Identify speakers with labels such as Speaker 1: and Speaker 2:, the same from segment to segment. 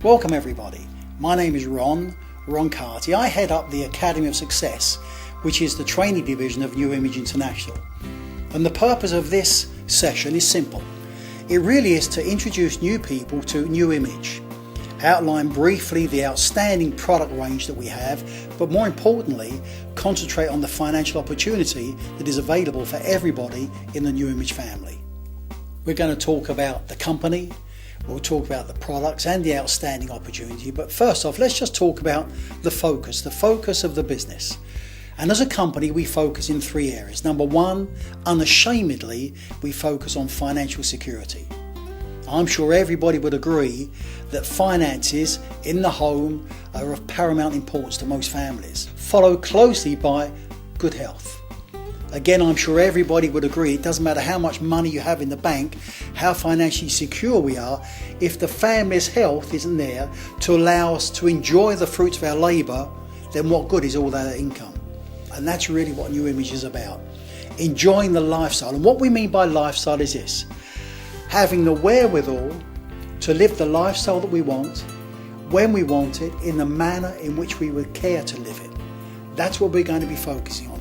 Speaker 1: Welcome everybody. My name is Ron Carty. I head up the Academy of Success, which is the training division of New Image International. And the purpose of this session is simple. It really is to introduce new people to New Image, outline briefly the outstanding product range that we have, but more importantly, concentrate on the financial opportunity that is available for everybody in the New Image family. We're going to talk about the company, we'll talk about the products and the outstanding opportunity, but first off, let's just talk about the focus of the business. And as a company, we focus in three areas. Number one, unashamedly, we focus on financial security. I'm sure everybody would agree that finances in the home are of paramount importance to most families, followed closely by good health. Again, I'm sure everybody would agree it doesn't matter how much money you have in the bank, how financially secure we are, if the family's health isn't there to allow us to enjoy the fruits of our labour, then what good is all that income? And that's really what New Image is about. Enjoying the lifestyle. And what we mean by lifestyle is this: having the wherewithal to live the lifestyle that we want, when we want it, in the manner in which we would care to live it. That's what we're going to be focusing on.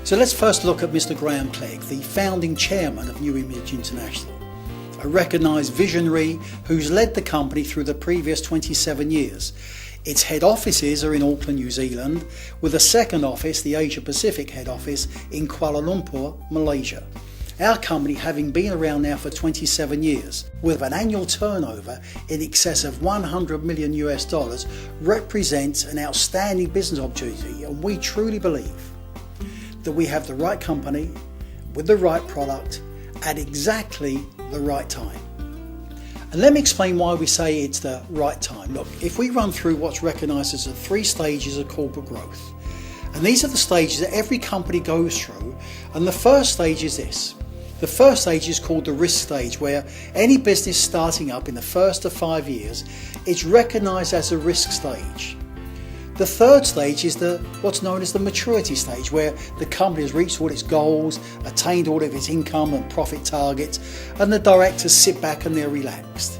Speaker 1: So let's first look at Mr. Graham Clegg, the founding chairman of New Image International, a recognised visionary who's led the company through the previous 27 years. Its head offices are in Auckland, New Zealand, with a second office, the Asia Pacific head office, in Kuala Lumpur, Malaysia. Our company, having been around now for 27 years, with an annual turnover in excess of $100 million US, represents an outstanding business opportunity, and we truly believe that we have the right company with the right product at exactly the right time. And let me explain why we say it's the right time. Look, if we run through what's recognised as the three stages of corporate growth, and these are the stages that every company goes through, and the first stage is this. The first stage is called the risk stage, where any business starting up in the first of 5 years is recognised as a risk stage. The third stage is what's known as the maturity stage, where the company has reached all its goals, attained all of its income and profit targets, and the directors sit back and they're relaxed.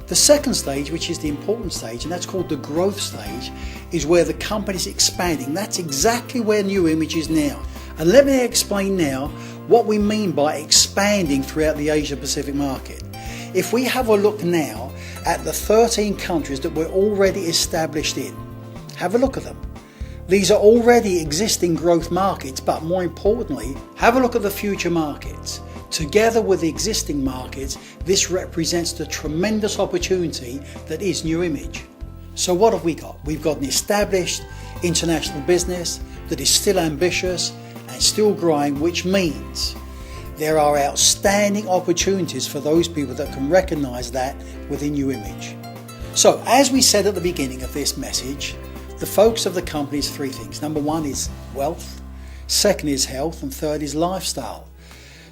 Speaker 1: The second stage, which is the important stage, and that's called the growth stage, is where the company's expanding. That's exactly where New Image is now. And let me explain now what we mean by expanding throughout the Asia Pacific market. If we have a look now at the 13 countries that we're already established in, have a look at them. These are already existing growth markets, but more importantly, have a look at the future markets. Together with the existing markets, this represents the tremendous opportunity that is New Image. So what have we got? We've got an established international business that is still ambitious and still growing, which means there are outstanding opportunities for those people that can recognise that within New Image. So, as we said at the beginning of this message, the focus of the company is three things. Number one is wealth, second is health, and third is lifestyle.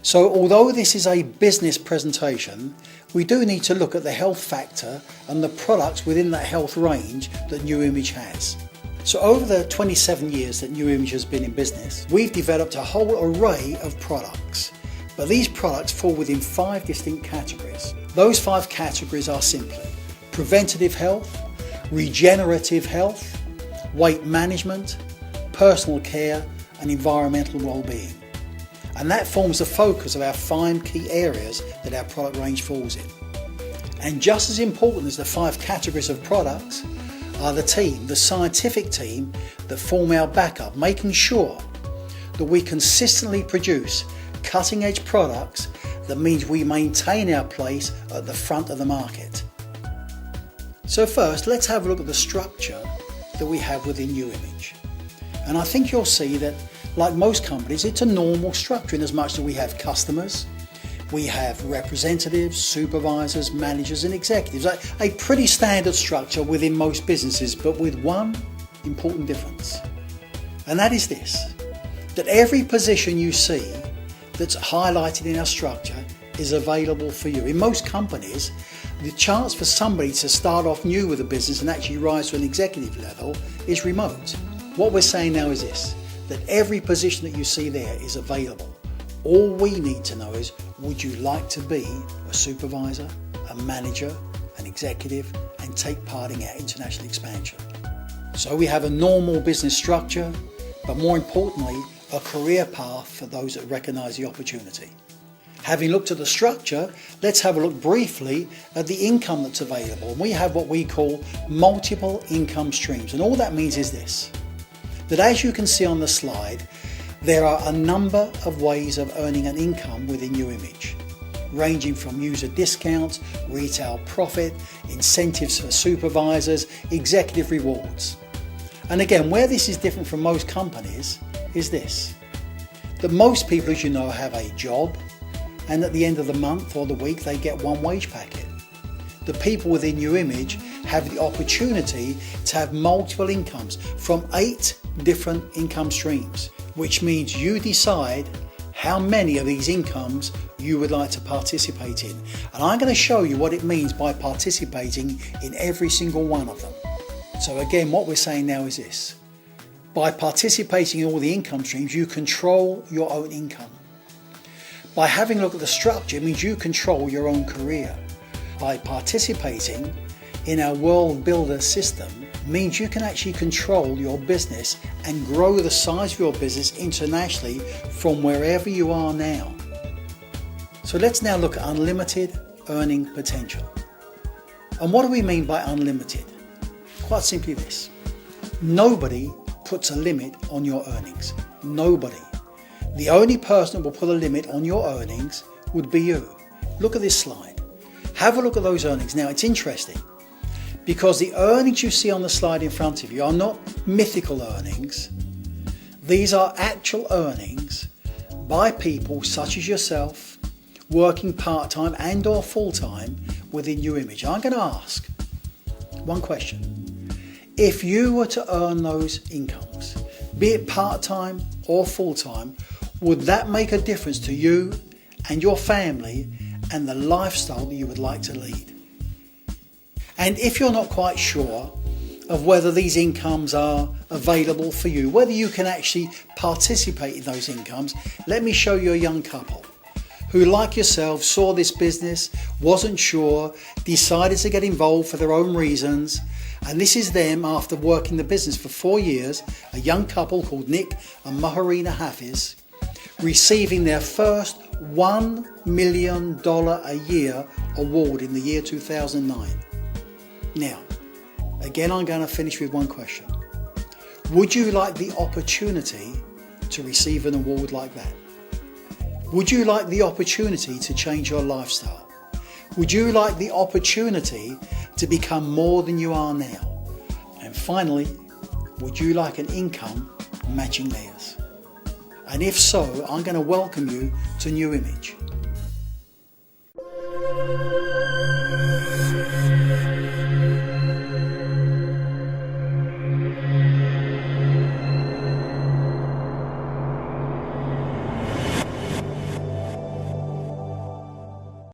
Speaker 1: So although this is a business presentation, we do need to look at the health factor and the products within that health range that New Image has. So over the 27 years that New Image has been in business, we've developed a whole array of products. But these products fall within 5 distinct categories. Those 5 categories are simply preventative health, regenerative health, weight management, personal care, and environmental well-being. And that forms the focus of our 5 key areas that our product range falls in. And just as important as the 5 categories of products are the team, the scientific team that form our backup, making sure that we consistently produce cutting-edge products that means we maintain our place at the front of the market. So first, let's have a look at the structure that we have within New Image. And I think you'll see that, like most companies, it's a normal structure in as much that we have customers, we have representatives, supervisors, managers and executives. A pretty standard structure within most businesses, but with one important difference. And that is this, that every position you see that's highlighted in our structure is available for you. In most companies, the chance for somebody to start off new with a business and actually rise to an executive level is remote. What we're saying now is this, that every position that you see there is available. All we need to know is, would you like to be a supervisor, a manager, an executive and take part in our international expansion. So we have a normal business structure, but more importantly, a career path for those that recognise the opportunity. Having looked at the structure, let's have a look briefly at the income that's available. And we have what we call multiple income streams. And all that means is this, that as you can see on the slide, there are a number of ways of earning an income within New Image, ranging from user discounts, retail profit, incentives for supervisors, executive rewards. And again, where this is different from most companies is this, that most people, as you know, have a job, and at the end of the month or the week they get one wage packet. The people within New Image have the opportunity to have multiple incomes from 8 different income streams, which means you decide how many of these incomes you would like to participate in. And I'm going to show you what it means by participating in every single one of them. So again, what we're saying now is this. By participating in all the income streams, you control your own income. By having a look at the structure, it means you control your own career. By participating in our World Builder system, means you can actually control your business and grow the size of your business internationally from wherever you are now. So let's now look at unlimited earning potential. And what do we mean by unlimited? Quite simply this. Nobody puts a limit on your earnings. Nobody. The only person that will put a limit on your earnings would be you. Look at this slide. Have a look at those earnings. Now it's interesting because the earnings you see on the slide in front of you are not mythical earnings. These are actual earnings by people such as yourself working part-time and or full-time within New Image. I'm going to ask one question. If you were to earn those incomes, be it part-time or full-time, would that make a difference to you and your family and the lifestyle that you would like to lead? And if you're not quite sure of whether these incomes are available for you, whether you can actually participate in those incomes, let me show you a young couple who, like yourself, saw this business, wasn't sure, decided to get involved for their own reasons. And this is them after working the business for 4 years, a young couple called Nick and Maharina Hafiz, receiving their first $1 million a year award in the year 2009. Now, again, I'm going to finish with one question. Would you like the opportunity to receive an award like that? Would you like the opportunity to change your lifestyle? Would you like the opportunity to become more than you are now? And finally, would you like an income matching theirs? And if so, I'm going to welcome you to New Image.